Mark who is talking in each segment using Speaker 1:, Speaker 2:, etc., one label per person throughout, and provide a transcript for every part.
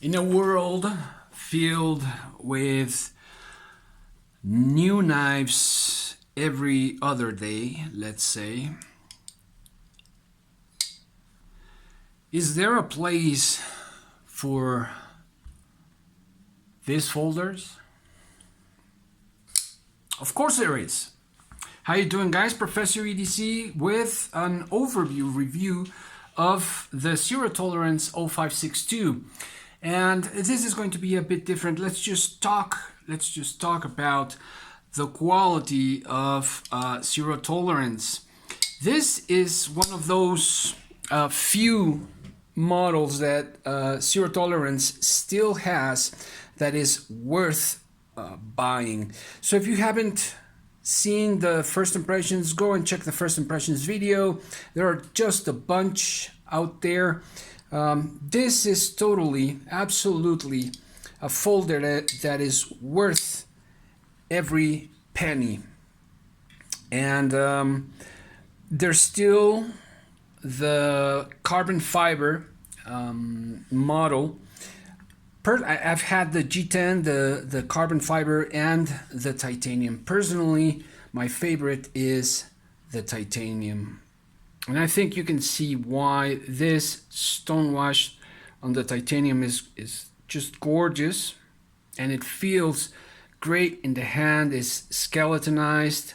Speaker 1: In a world filled with new knives every other day, let's say, is there a place for these folders? Of course there is. How you doing, guys? Professor EDC with an overview review of the Zero Tolerance 0562. And this is going to be a bit different. Let's just talk about the quality of Zero Tolerance. This is one of those few models that Zero Tolerance still has that is worth buying. So if you haven't seen the first impressions, go and check the first impressions video. There are just a bunch out there. This is totally, absolutely a folder that is worth every penny. And there's still the carbon fiber model. I've had the G10, the carbon fiber, and the titanium. Personally, my favorite is the titanium. And I think you can see why this stonewash on the titanium is just gorgeous. And it feels great in the hand. It's skeletonized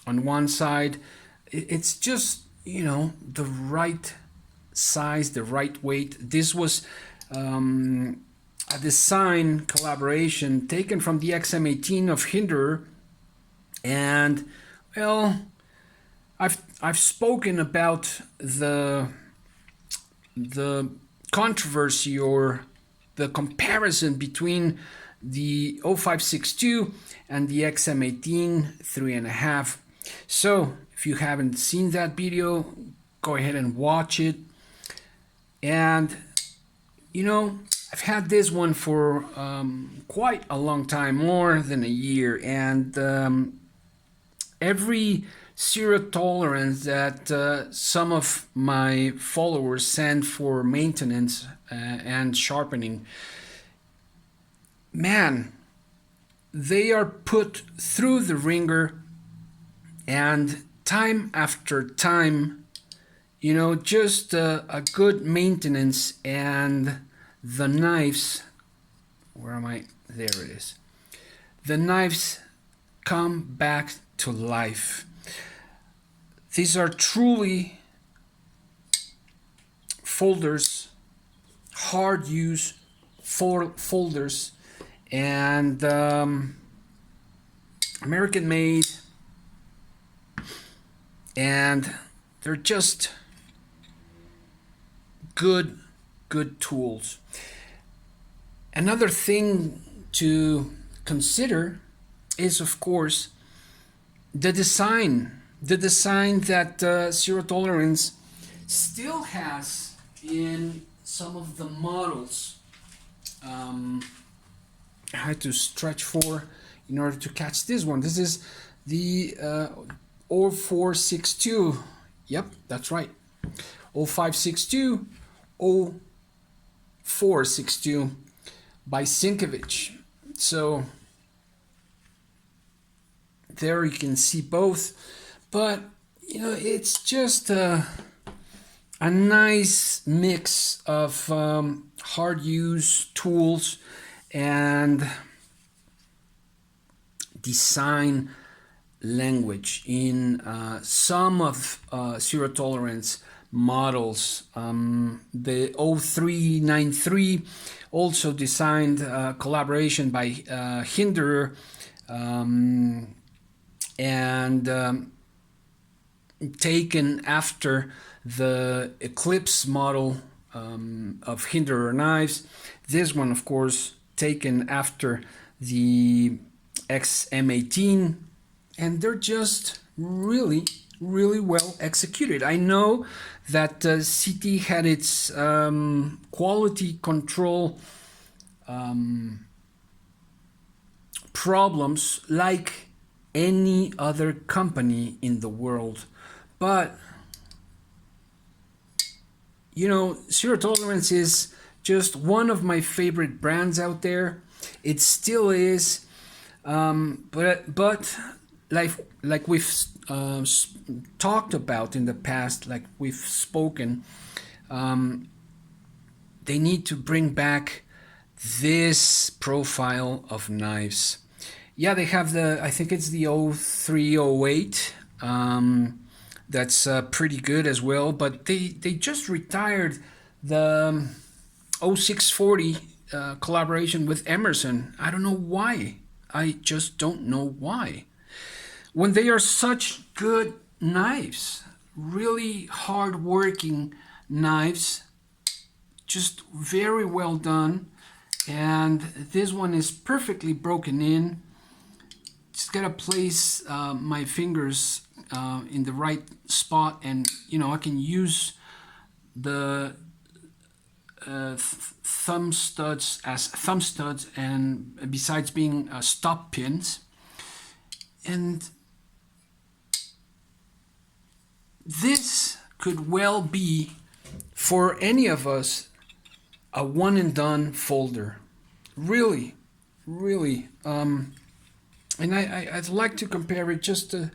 Speaker 1: on one side. It's just, you know, the right size, the right weight. This was a design collaboration taken from the XM18 of Hinderer. And, well, I've spoken about the controversy or the comparison between the 0562 and the XM18 3.5. So if you haven't seen that video, go ahead and watch it. And you know, I've had this one for quite a long time, more than a year, and every Zero Tolerance that some of my followers send for maintenance and sharpening, man, they are put through the ringer, and time after time, you know, just a good maintenance, and the knives, where am I? There it is. The knives come back to life. These are truly folders, hard use folders, and American made, and they're just good tools. Another thing to consider is, of course, the design that Zero Tolerance still has in some of the models. I had to stretch for in order to catch this one. This is the 0462. Yep, that's right. 0562, 0462 by Sinkovich. So there you can see both, but you know, it's just a nice mix of hard use tools and design language in some of Zero Tolerance models. The 0393 also designed collaboration by Hinderer, and taken after the Eclipse model of Hinderer knives. This one, of course, taken after the XM18, and they're just really well executed. I know that CT had its quality control problems like any other company in the world, but you know, Zero Tolerance is just one of my favorite brands out there. It still is, but like we've talked about in the past, like we've spoken, they need to bring back this profile of knives. Yeah, they have I think it's the 0308. That's pretty good as well, but they just retired the 0640 collaboration with Emerson. I don't know why. I just don't know why. When they are such good knives, really hard-working knives, just very well done. And this one is perfectly broken in. Just gotta place my fingers in the right spot, and I can use the thumb studs as thumb studs, and besides being stop pins. And this could well be, for any of us, a one and done folder. Really. And I'd like to compare it, just a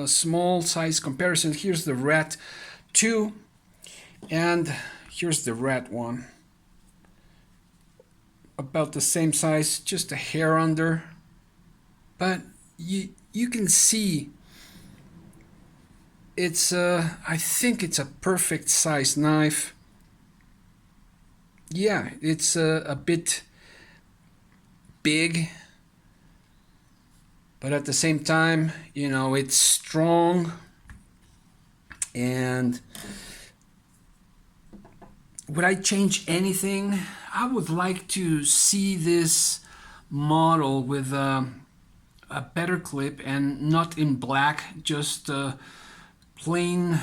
Speaker 1: small size comparison. Here's the rat 2, and here's the rat 1. About the same size, just a hair under. But you can see it's I think it's a perfect size knife. Yeah, it's a bit big, but at the same time, it's strong. And would I change anything? I would like to see this model with a better clip, and not in black, just plain,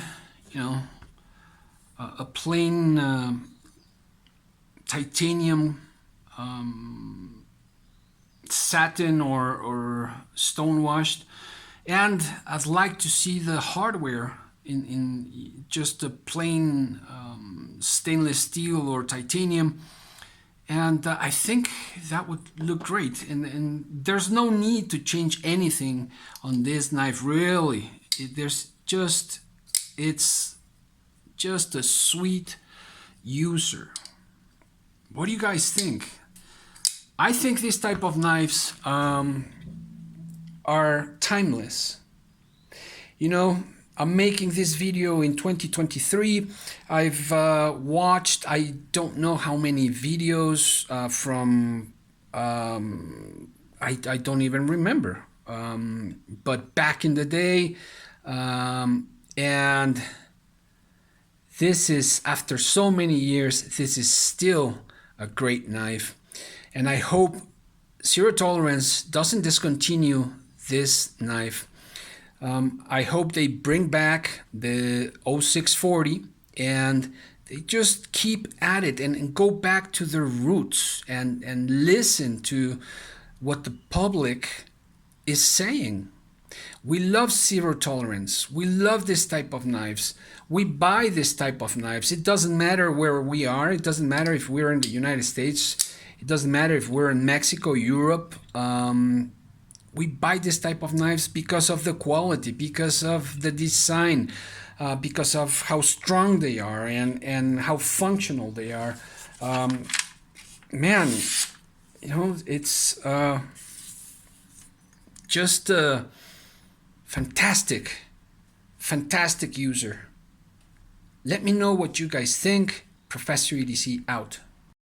Speaker 1: a plain titanium satin or stone washed. And I'd like to see the hardware in just a plain stainless steel or titanium, and I think that would look great. And there's no need to change anything on this knife, really. It's just a sweet user. What do you guys think? I think these type of knives are timeless. I'm making this video in 2023. I've watched, I don't know how many videos from, I don't even remember, but back in the day, and this is, after so many years, this is still a great knife. And I hope Zero Tolerance doesn't discontinue this knife. I hope they bring back the 0640 and they just keep at it and go back to their roots and listen to what the public is saying. We love Zero Tolerance. We love this type of knives. We buy this type of knives. It doesn't matter where we are. It doesn't matter if we're in the United States. It doesn't matter if we're in Mexico, Europe. We buy this type of knives because of the quality, because of the design, because of how strong they are and how functional they are. Man, it's just a fantastic user. Let me know what you guys think. Professor EDC out.